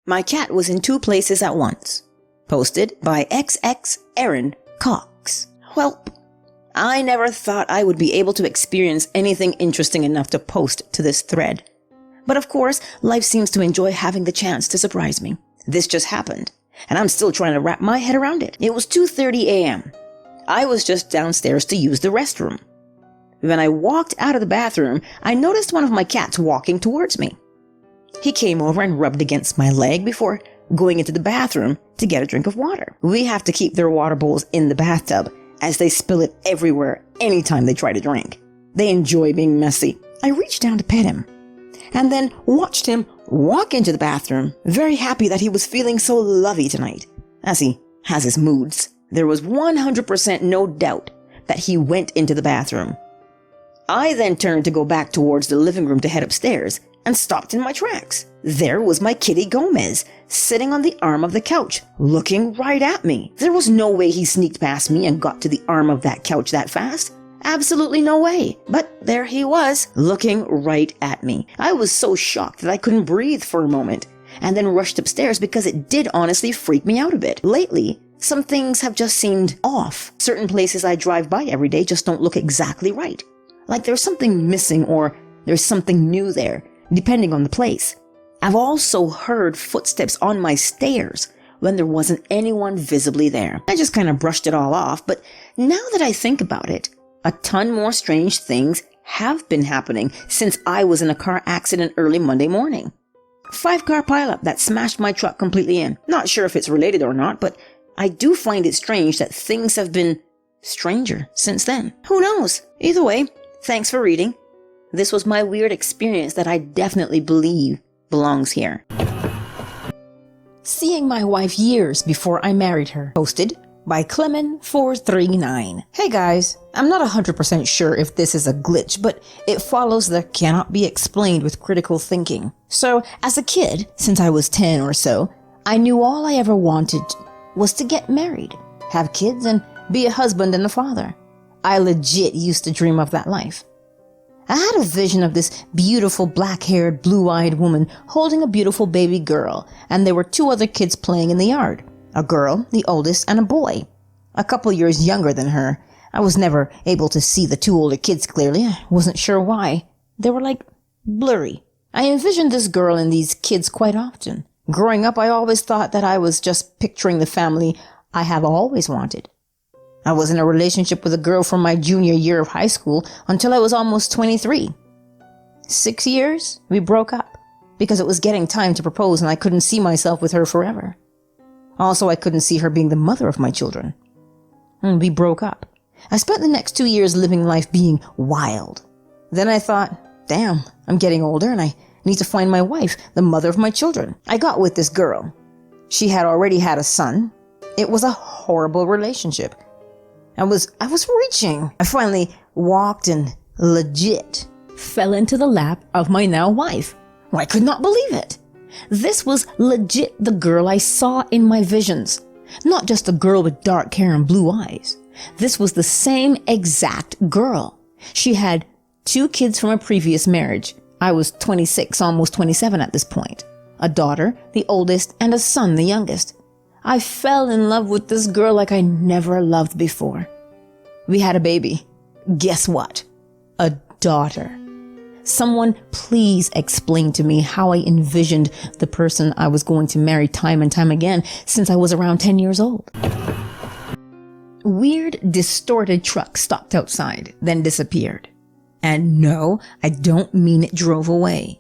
My cat was in two places at once. Posted by XX Aaron Cox. Welp, I never thought I would be able to experience anything interesting enough to post to this thread. But of course, life seems to enjoy having the chance to surprise me. This just happened, and I'm still trying to wrap my head around it. It was 2:30 a.m. I was just downstairs to use the restroom. When I walked out of the bathroom, I noticed one of my cats walking towards me. He came over and rubbed against my leg before going into the bathroom to get a drink of water. We have to keep their water bowls in the bathtub, as they spill it everywhere anytime they try to drink. They enjoy being messy. I reached down to pet him, and then watched him walk into the bathroom, very happy that he was feeling so lovey tonight, as he has his moods. There was 100% no doubt that he went into the bathroom. I then turned to go back towards the living room to head upstairs, and stopped in my tracks. There was my kitty Gomez, sitting on the arm of the couch, looking right at me. There was no way he sneaked past me and got to the arm of that couch that fast. Absolutely no way. But there he was, looking right at me. I was so shocked that I couldn't breathe for a moment, and then rushed upstairs because it did honestly freak me out a bit. Lately, some things have just seemed off. Certain places I drive by every day just don't look exactly right. Like there's something missing or there's something new there, depending on the place. I've also heard footsteps on my stairs when there wasn't anyone visibly there. I just kind of brushed it all off, but now that I think about it, a ton more strange things have been happening since I was in a car accident early Monday morning. 5-car pileup that smashed my truck completely in. Not sure if it's related or not, but I do find it strange that things have been stranger since then. Who knows? Either way, thanks for reading. This was my weird experience that I definitely believe belongs here. Seeing my wife years before I married her. Posted by Clemen439. Hey guys, I'm not 100% sure if this is a glitch, but it follows the cannot be explained with critical thinking. So, as a kid, since I was 10 or so, I knew all I ever wanted was to get married, have kids, and be a husband and a father. I legit used to dream of that life. I had a vision of this beautiful black-haired, blue-eyed woman holding a beautiful baby girl, and there were 2 other kids playing in the yard. A girl, the oldest, and a boy, a couple years younger than her. I was never able to see the 2 older kids clearly. I wasn't sure why. They were like blurry. I envisioned this girl and these kids quite often. Growing up, I always thought that I was just picturing the family I have always wanted. I was in a relationship with a girl from my junior year of high school until I was almost 23. 6 years, we broke up because it was getting time to propose and I couldn't see myself with her forever. Also, I couldn't see her being the mother of my children. And we broke up. I spent the next 2 years living life being wild. Then I thought, damn, I'm getting older and I need to find my wife, the mother of my children. I got with this girl. She had already had a son. It was a horrible relationship. I was reaching. I finally walked and legit fell into the lap of my now wife. I could not believe it. This was legit the girl I saw in my visions. Not just a girl with dark hair and blue eyes. This was the same exact girl. She had 2 kids from a previous marriage. I was 26, almost 27 at this point. A daughter, the oldest, and a son, the youngest. I fell in love with this girl like I never loved before. We had a baby. Guess what? A daughter. Someone please explain to me how I envisioned the person I was going to marry time and time again since I was around 10 years old. Weird, distorted truck stopped outside, then disappeared. And no, I don't mean it drove away.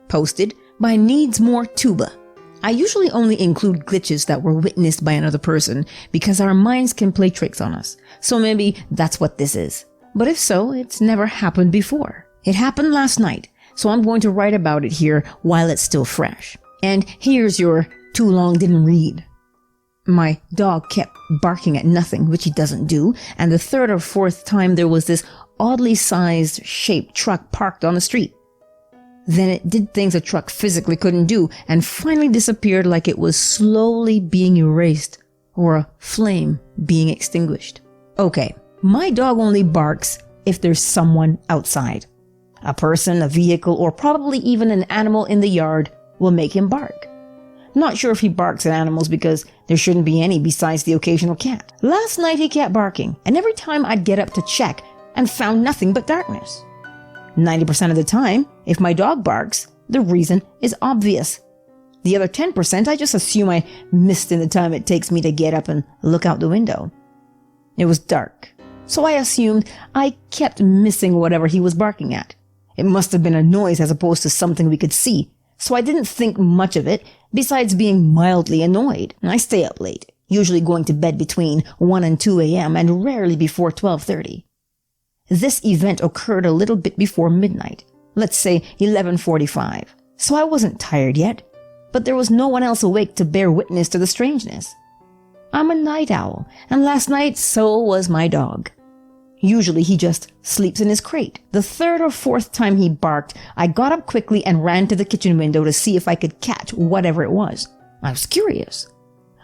Posted by Needs More Tuba. I usually only include glitches that were witnessed by another person because our minds can play tricks on us. So maybe that's what this is. But if so, it's never happened before. It happened last night, so I'm going to write about it here while it's still fresh. And here's your too long didn't read. My dog kept barking at nothing, which he doesn't do, and the 3rd or 4th time there was this oddly sized shaped truck parked on the street. Then it did things a truck physically couldn't do and finally disappeared like it was slowly being erased or a flame being extinguished. Okay, my dog only barks if there's someone outside. A person, a vehicle, or probably even an animal in the yard will make him bark. Not sure if he barks at animals because there shouldn't be any besides the occasional cat. Last night he kept barking, and every time I'd get up to check and found nothing but darkness. 90% of the time, if my dog barks, the reason is obvious. The other 10%, I just assume I missed in the time it takes me to get up and look out the window. It was dark, so I assumed I kept missing whatever he was barking at. It must have been a noise as opposed to something we could see, so I didn't think much of it, besides being mildly annoyed. I stay up late, usually going to bed between 1 and 2 a.m. and rarely before 12:30. This event occurred a little bit before midnight, let's say 11:45, so I wasn't tired yet, but there was no one else awake to bear witness to the strangeness. I'm a night owl, and last night so was my dog. Usually he just sleeps in his crate. The third or fourth time he barked, I got up quickly and ran to the kitchen window to see if I could catch whatever it was. I was curious.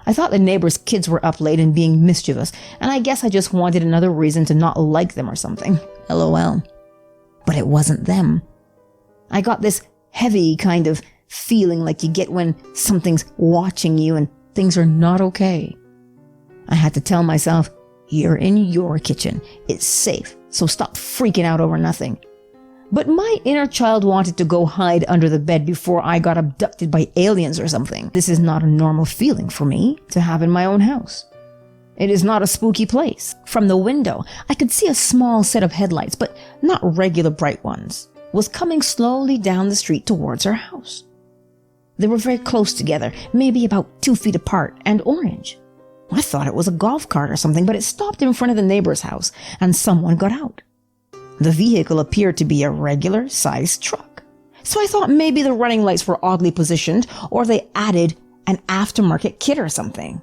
I thought the neighbors' kids were up late and being mischievous, and I guess I just wanted another reason to not like them or something. LOL. But it wasn't them. I got this heavy kind of feeling like you get when something's watching you and things are not okay. I had to tell myself, you're in your kitchen. It's safe, so stop freaking out over nothing. But my inner child wanted to go hide under the bed before I got abducted by aliens or something. This is not a normal feeling for me to have in my own house. It is not a spooky place. From the window, I could see a small set of headlights, but not regular bright ones, was coming slowly down the street towards our house. They were very close together, maybe about 2 feet apart, and orange. I thought it was a golf cart or something, but it stopped in front of the neighbor's house, and someone got out. The vehicle appeared to be a regular-sized truck, so I thought maybe the running lights were oddly positioned, or they added an aftermarket kit or something.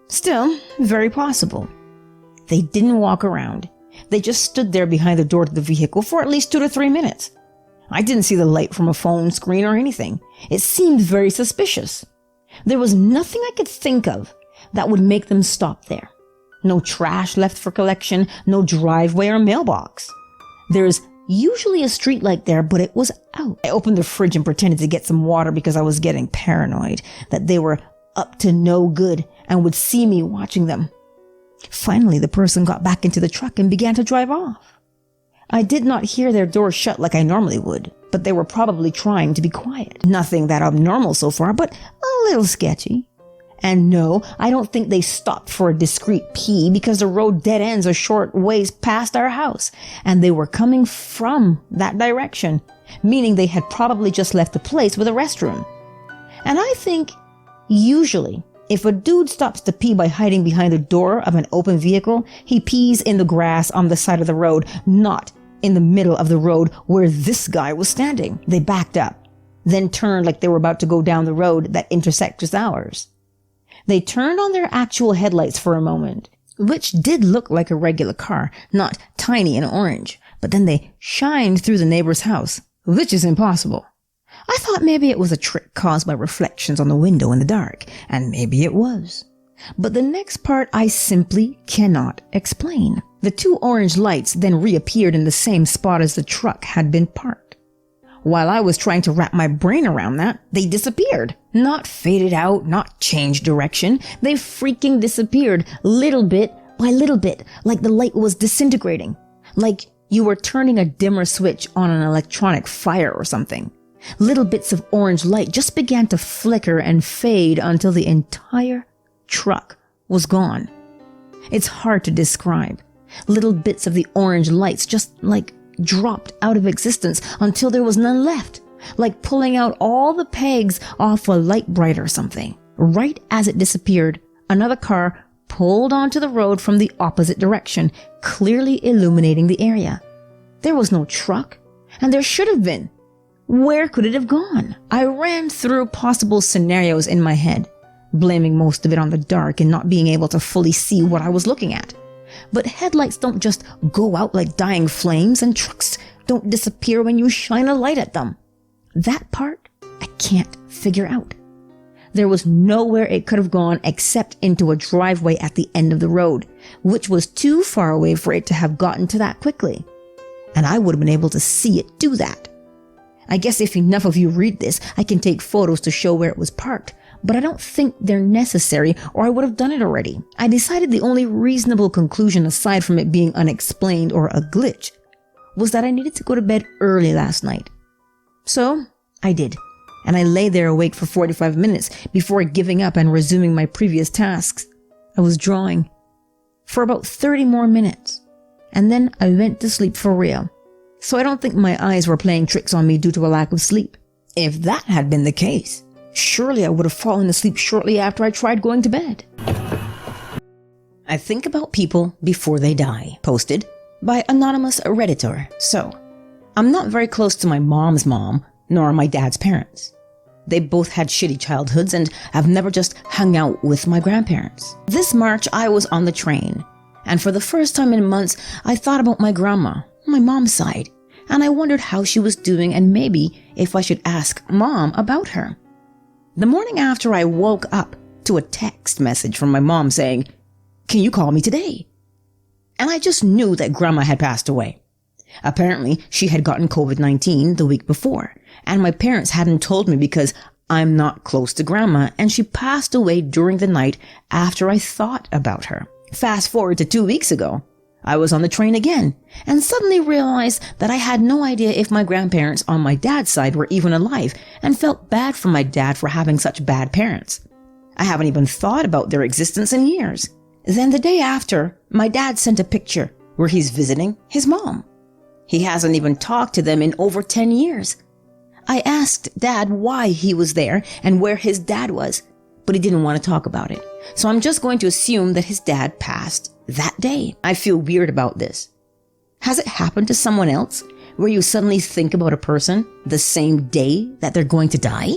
Still, very possible. They didn't walk around. They just stood there behind the door to the vehicle for at least 2 to 3 minutes. I didn't see the light from a phone screen or anything. It seemed very suspicious. There was nothing I could think of that would make them stop there. No trash left for collection, no driveway or mailbox. There's usually a street light there, but it was out. I opened the fridge and pretended to get some water because I was getting paranoid that they were up to no good and would see me watching them. Finally, the person got back into the truck and began to drive off. I did not hear their door shut like I normally would, but they were probably trying to be quiet. Nothing that abnormal so far, but a little sketchy. And no, I don't think they stopped for a discreet pee because the road dead ends a short ways past our house, and they were coming from that direction, meaning they had probably just left the place with a restroom. And I think, usually, if a dude stops to pee by hiding behind the door of an open vehicle, he pees in the grass on the side of the road, not in the middle of the road where this guy was standing. They backed up, then turned like they were about to go down the road that intersects with ours. They turned on their actual headlights for a moment, which did look like a regular car, not tiny and orange, but then they shined through the neighbor's house, which is impossible. I thought maybe it was a trick caused by reflections on the window in the dark, and maybe it was. But the next part I simply cannot explain. The 2 orange lights then reappeared in the same spot as the truck had been parked. While I was trying to wrap my brain around that, they disappeared. Not faded out, not changed direction. They freaking disappeared, little bit by little bit, like the light was disintegrating. Like you were turning a dimmer switch on an electronic fire or something. Little bits of orange light just began to flicker and fade until the entire truck was gone. It's hard to describe. Little bits of the orange lights just like dropped out of existence until there was none left, like pulling out all the pegs off a light bright or something. Right as it disappeared, another car pulled onto the road from the opposite direction, clearly illuminating the area. There was no truck, and there should have been. Where could it have gone? I ran through possible scenarios in my head, blaming most of it on the dark and not being able to fully see what I was looking at. But headlights don't just go out like dying flames, and trucks don't disappear when you shine a light at them. That part I can't figure out. There was nowhere it could have gone except into a driveway at the end of the road, which was too far away for it to have gotten to that quickly. And I would have been able to see it do that. I guess if enough of you read this, I can take photos to show where it was parked, but I don't think they're necessary or I would have done it already. I decided the only reasonable conclusion aside from it being unexplained or a glitch was that I needed to go to bed early last night. So I did, and I lay there awake for 45 minutes before giving up and resuming my previous tasks. I was drawing for about 30 more minutes, and then I went to sleep for real. So I don't think my eyes were playing tricks on me due to a lack of sleep. If that had been the case, surely I would have fallen asleep shortly after I tried going to bed. I think about people before they die. Posted by anonymous Redditor. So, I'm not very close to my mom's mom, nor my dad's parents. They both had shitty childhoods and have never just hung out with my grandparents. This March, I was on the train, and for the first time in months, I thought about my grandma, my mom's side, and I wondered how she was doing and maybe if I should ask Mom about her. The morning after, I woke up to a text message from my mom saying, "Can you call me today?" And I just knew that Grandma had passed away. Apparently, she had gotten COVID-19 the week before, and my parents hadn't told me because I'm not close to Grandma, and she passed away during the night after I thought about her. Fast forward to 2 weeks ago, I was on the train again, and suddenly realized that I had no idea if my grandparents on my dad's side were even alive, and felt bad for my dad for having such bad parents. I haven't even thought about their existence in years. Then the day after, my dad sent a picture where he's visiting his mom. He hasn't even talked to them in over 10 years. I asked Dad why he was there and where his dad was, but he didn't want to talk about it. So I'm just going to assume that his dad passed that day. I feel weird about this. Has it happened to someone else where you suddenly think about a person the same day that they're going to die?